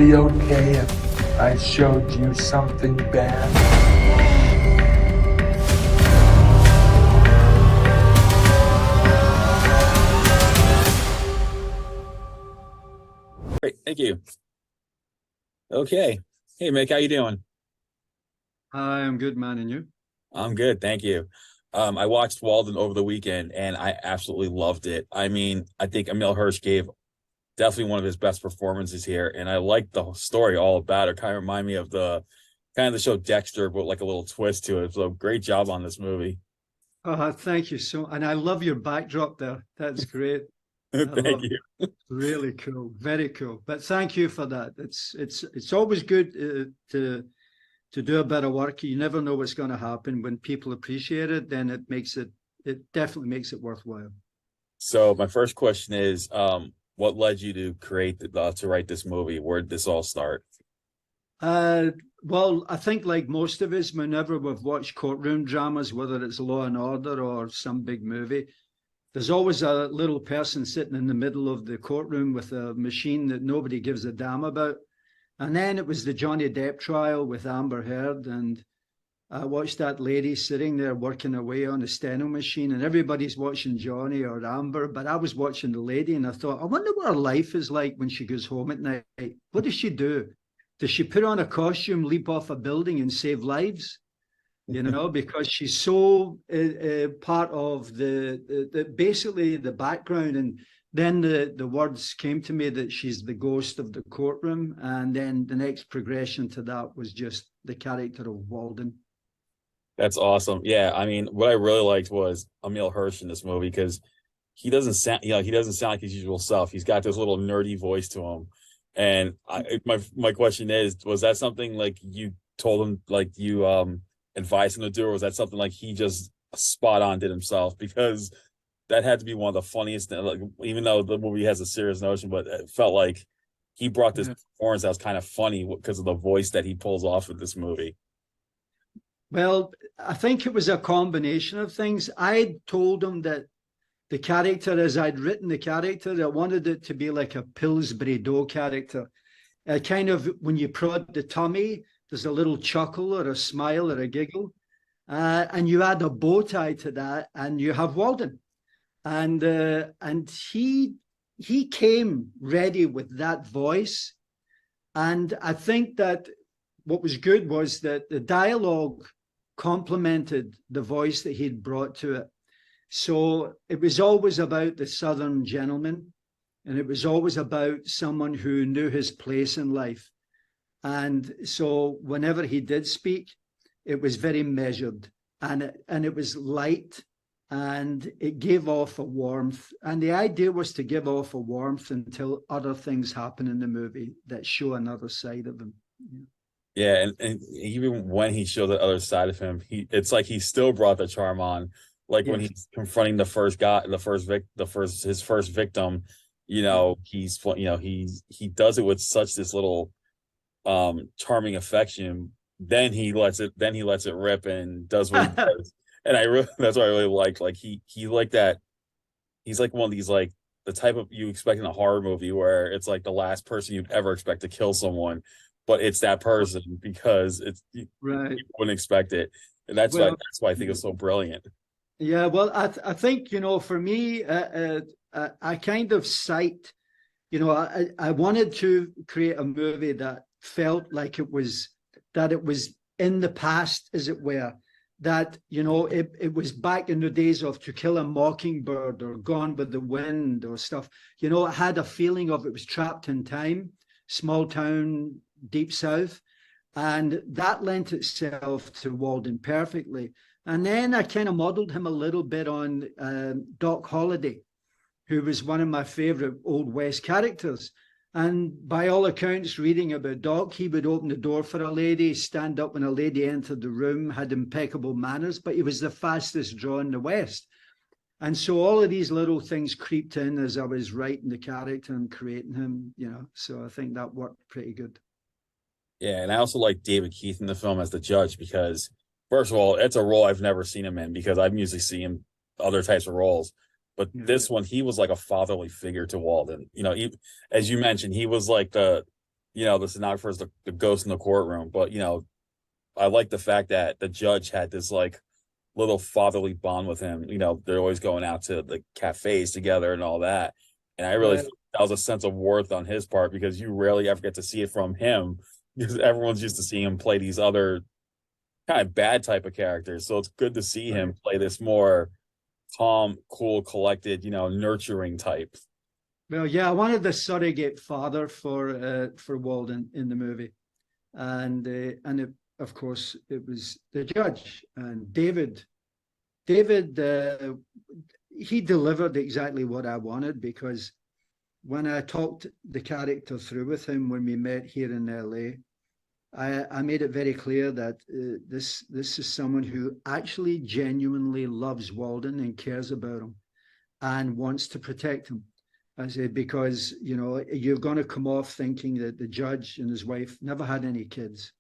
be okay if I showed you something bad? Great, thank you. Okay. Hey, Mick, how you doing? Hi, I'm good, man, and you? I'm good, thank you. I watched Walden over the weekend and I absolutely loved it. I mean, I think Emile Hirsch gave definitely one of his best performances here, and I like the story all about it. Kind of remind me of the kind of the show Dexter, but like a little twist to it. So great job on this movie. Thank you and I love your backdrop there. That's great. I Thank love you. it. Really cool, very cool. But thank you for that. It's always good to do a bit of work. You never know what's going to happen. When people appreciate it, then it definitely makes it worthwhile. So my first question is, what led you to to write this movie? Where did this all start? Well, I think like most of us, whenever we've watched courtroom dramas, whether it's Law and Order or some big movie, there's always a little person sitting in the middle of the courtroom with a machine that nobody gives a damn about. And then it was the Johnny Depp trial with Amber Heard, and I watched that lady sitting there working away on a steno machine, and everybody's watching Johnny or Amber, but I was watching the lady, and I thought, I wonder what her life is like when she goes home at night. What does she do? Does she put on a costume, leap off a building, and save lives? You know, because she's so part of the basically the background. And then the words came to me that she's the ghost of the courtroom, and then the next progression to that was just the character of Walden. That's awesome. Yeah, I mean, what I really liked was Emile Hirsch in this movie because he doesn't sound, he doesn't sound like his usual self. He's got this little nerdy voice to him. And my question is, was that something like you told him, like you advised him to do, or was that something like he just spot on did himself? Because that had to be one of the funniest, like, even though the movie has a serious notion, but it felt like he brought this performance that was kind of funny because of the voice that he pulls off of this movie. Well, I think it was a combination of things. I told him that the character, as I'd written the character, I wanted it to be like a Pillsbury Dough character. Kind of when you prod the tummy, there's a little chuckle or a smile or a giggle. And you add a bow tie to that, and you have Walden. And he came ready with that voice. And I think that what was good was that the dialogue complemented the voice that he'd brought to it. So it was always about the Southern gentleman, and it was always about someone who knew his place in life. And so whenever he did speak, it was very measured, and it was light, and it gave off a warmth. And the idea was to give off a warmth until other things happen in the movie that show another side of him. Yeah, and even when he showed the other side of him, it's like he still brought the charm on. Like when he's confronting the first guy, his first victim, he does it with such this little charming affection. Then he lets it rip and does what he does. And that's what I really liked. Like he like that. He's like one of these, like the type of you expect in a horror movie where it's like the last person you'd ever expect to kill someone, but it's that person because you wouldn't expect it. And that's why I think it's so brilliant. Yeah, well, I think, for me, I kind of cite, I wanted to create a movie that felt like it was in the past, as it were, that, it was back in the days of To Kill a Mockingbird or Gone with the Wind or stuff. It had a feeling of it was trapped in time, small town, deep South. And that lent itself to Walden perfectly. And then I kind of modeled him a little bit on Doc Holliday, who was one of my favorite Old West characters. And by all accounts, reading about Doc, he would open the door for a lady, stand up when a lady entered the room, had impeccable manners, but he was the fastest draw in the West. And so all of these little things creeped in as I was writing the character and creating him, so I think that worked pretty good. Yeah, and I also like David Keith in the film as the judge because, first of all, it's a role I've never seen him in because I've usually seen him other types of roles. But this one, he was like a fatherly figure to Walden. As you mentioned, he was like the stenographer is the ghost in the courtroom. But I like the fact that the judge had this like little fatherly bond with him. They're always going out to the cafes together and all that. And I really Well, felt that was a sense of worth on his part, because you rarely ever get to see it from him, because everyone's used to seeing him play these other kind of bad type of characters. So it's good to see him play this more calm, cool, collected, nurturing type. well, yeah, I wanted the surrogate father for Walden in the movie, and of course it was the judge and David. David, he delivered exactly what I wanted, because when I talked the character through with him when we met here in LA, I made it very clear that this is someone who actually genuinely loves Walden and cares about him and wants to protect him. I said, because you're going to come off thinking that the judge and his wife never had any kids.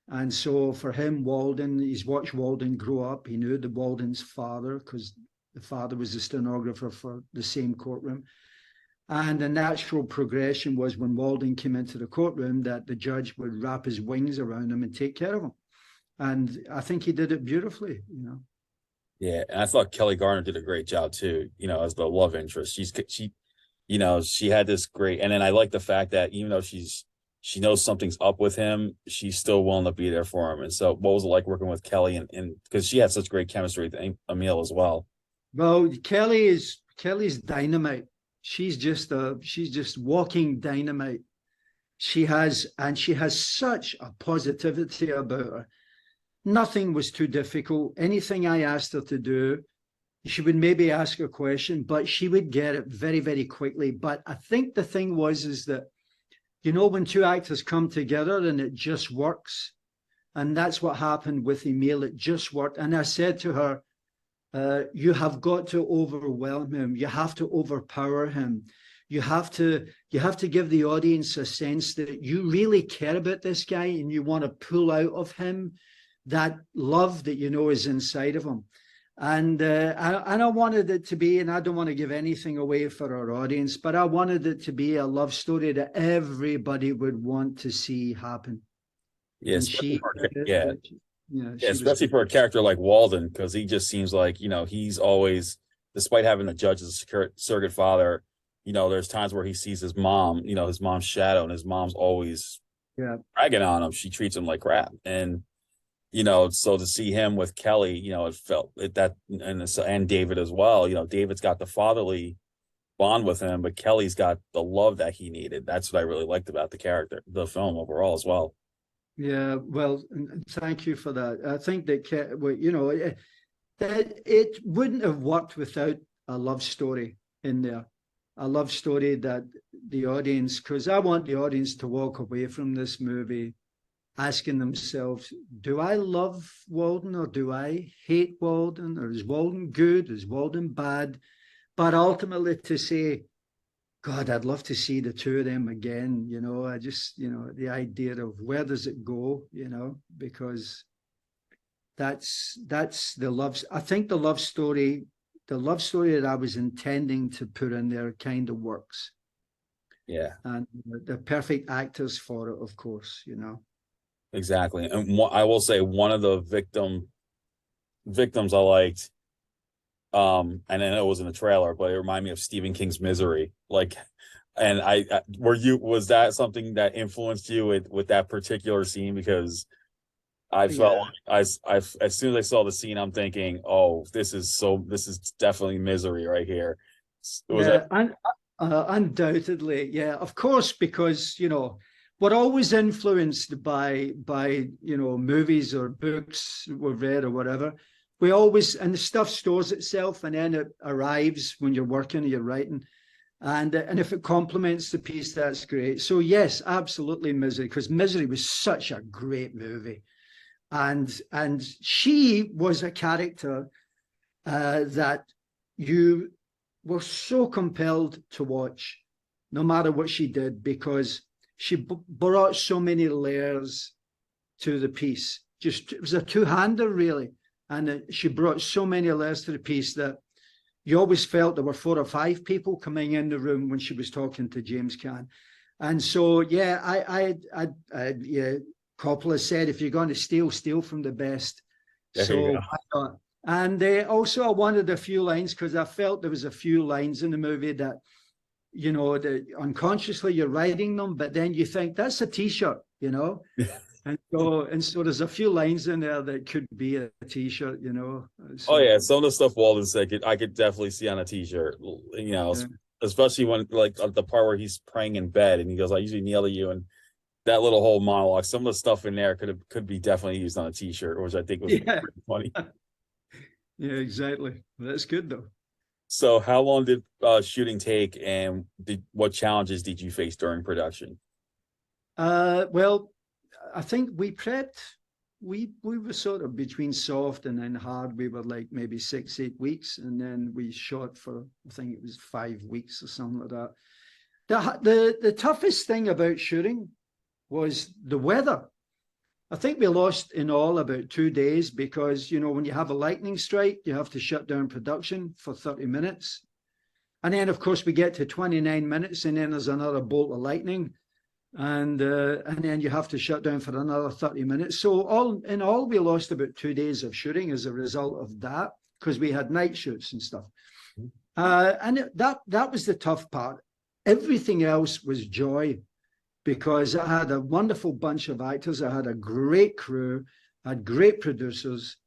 And so for him, Walden, he's watched Walden grow up. He knew the Walden's father, because the father was the stenographer for the same courtroom. And the natural progression was, when Walden came into the courtroom, that the judge would wrap his wings around him and take care of him. And I think he did it beautifully. Yeah, and I thought Kelly Garner did a great job too, as the love interest. She had this great, and then I like the fact that even though she knows something's up with him, she's still willing to be there for him. And so what was it like working with Kelly, and because she had such great chemistry with Emile as well? Well, Kelly's dynamite. She's just walking dynamite. She has such a positivity about her. Nothing was too difficult. Anything I asked her to do, she would maybe ask a question, but she would get it very, very quickly. But I think the thing is that, when two actors come together and it just works, and that's what happened with Emile. It just worked. And I said to her, you have got to overwhelm him. You have to overpower him. You have to give the audience a sense that you really care about this guy and you want to pull out of him that love that is inside of him. And I wanted it to be, and I don't want to give anything away for our audience, but I wanted it to be a love story that everybody would want to see happen. Yeah, She especially for a character like Walden, because he just seems like, he's always, despite having the judge as a surrogate father, there's times where he sees his mom, his mom's shadow, and his mom's always bragging on him. She treats him like crap. And, so to see him with Kelly, it felt that, and David as well, David's got the fatherly bond with him, but Kelly's got the love that he needed. That's what I really liked about the film overall as well. Yeah, well, thank you for that. I think that it wouldn't have worked without a love story in there, a love story that the audience, because I want the audience to walk away from this movie asking themselves, do I love Walden or do I hate Walden, or is Walden good, is Walden bad? But ultimately to say, God, I'd love to see the two of them again. I just, the idea of where does it go, because that's the love. I think the love story that I was intending to put in there kind of works. Yeah. And the perfect actors for it, of course, Exactly. And I will say one of the victims I liked, and I know it was in the trailer, but it reminded me of Stephen King's Misery. And was that something that influenced you with that particular scene? Because I felt as soon as I saw the scene, I'm thinking, oh, this is definitely Misery right here. Undoubtedly, yeah, of course, because we're always influenced by movies or books we've read or whatever. We always, and the stuff stores itself, and then it arrives when you're working or you're writing, and if it complements the piece, that's great. So yes, absolutely, Misery, because Misery was such a great movie, and she was a character that you were so compelled to watch, no matter what she did, because she brought so many layers to the piece. It was a two-hander, really. And she brought so many layers to the piece that you always felt there were 4 or 5 people coming in the room when she was talking to James Caan. And so, yeah, yeah, Coppola said, if you're going to steal, steal from the best. So why not? And also, I wanted a few lines because I felt there was a few lines in the movie that, you know, that unconsciously you're writing them, but then you think that's a T-shirt, you know. And so there's a few lines in there that could be a T-shirt, you know. So, Oh yeah, some of the stuff Walden said I could definitely see on a T-shirt. You know, yeah. especially when like the part where he's praying in bed and he goes, "I usually kneel to you," and that little whole monologue. Some of the stuff in there could be definitely used on a T-shirt, which I think was pretty funny. Yeah, exactly. That's good though. So, how long did shooting take, and what challenges did you face during production? Well, I think we prepped. We were sort of between soft and then hard. We were like maybe 6-8 weeks, and then we shot for, I think it was 5 weeks or something like that. The toughest thing about shooting was the weather. I think we lost in all about 2 days because, you know, when you have a lightning strike, you have to shut down production for 30 minutes. And then, of course, we get to 29 minutes and then there's another bolt of lightning. And then you have to shut down for another 30 minutes. So all in all, we lost about 2 days of shooting as a result of that because we had night shoots and stuff. And that was the tough part. Everything else was joy, because I had a wonderful bunch of actors. I had a great crew, I had great producers,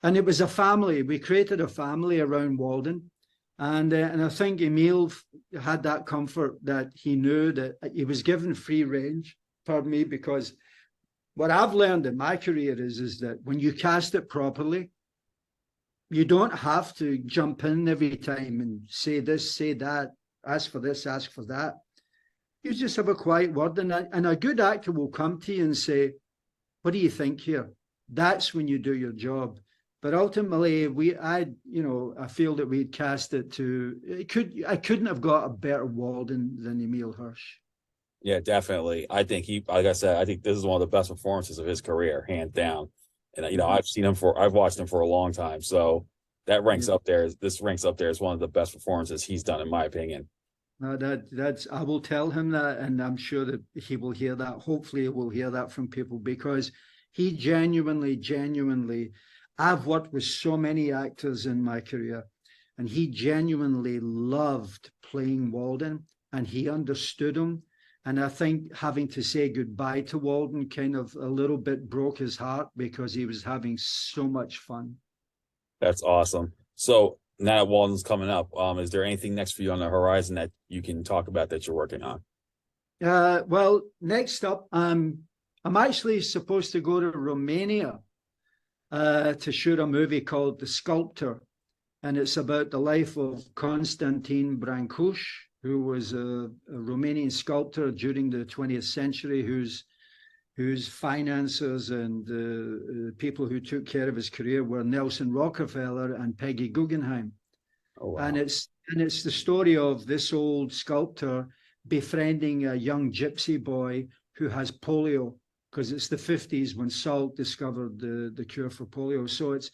and it was a family. We created a family around Walden. And I think Emile had that comfort that he knew that he was given free range, pardon me, because what I've learned in my career is that when you cast it properly, you don't have to jump in every time and say this, say that, ask for this, ask for that. You just have a quiet word, and a good actor will come to you and say, what do you think here? That's when you do your job. But ultimately, I feel that we'd cast it to, I couldn't have got a better Walden than Emile Hirsch. Yeah, definitely. I think like I said, I think this is one of the best performances of his career, hands down. And, you know, I've watched him for a long time. So that ranks up there. This ranks up there as one of the best performances he's done, in my opinion. I will tell him that, and I'm sure that he will hear that. Hopefully he will hear that from people, because he genuinely, I've worked with so many actors in my career, and he genuinely loved playing Walden, and he understood him. And I think having to say goodbye to Walden kind of a little bit broke his heart, because he was having so much fun. That's awesome. So now that Walden's coming up, is there anything next for you on the horizon that you can talk about that you're working on? Well, next up, I'm actually supposed to go to Romania to shoot a movie called The Sculptor, and it's about the life of Constantin Brancuș, who was a Romanian sculptor during the 20th century, whose financiers and people who took care of his career were Nelson Rockefeller and Peggy Guggenheim. Oh, wow. And it's the story of this old sculptor befriending a young gypsy boy who has polio, because it's the 50s when Salk discovered the cure for polio. So it's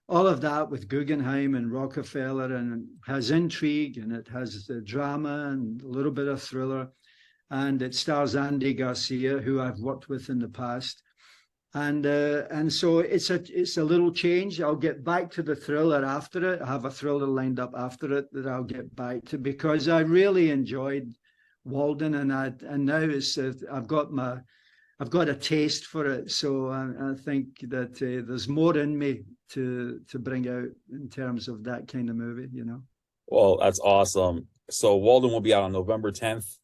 all of that with Guggenheim and Rockefeller, and it has intrigue, and it has the drama and a little bit of thriller. And it stars Andy Garcia, who I've worked with in the past. And so it's a little change. I'll get back to the thriller after it. I have a thriller lined up after it that I'll get back to, because I really enjoyed Walden, and now it's I've got a taste for it. So I think that there's more in me to bring out in terms of that kind of movie, you know. Well, that's awesome. So Walden will be out on November 10th.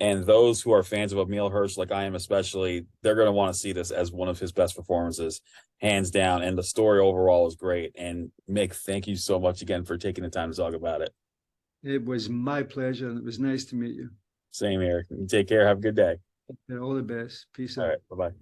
And those who are fans of Emile Hirsch, like I am especially, they're going to want to see this as one of his best performances, hands down. And the story overall is great. And Mick, thank you so much again for taking the time to talk about it. It was my pleasure, and it was nice to meet you. Same here. Take care. Have a good day. All the best. Peace out. All right. Bye-bye.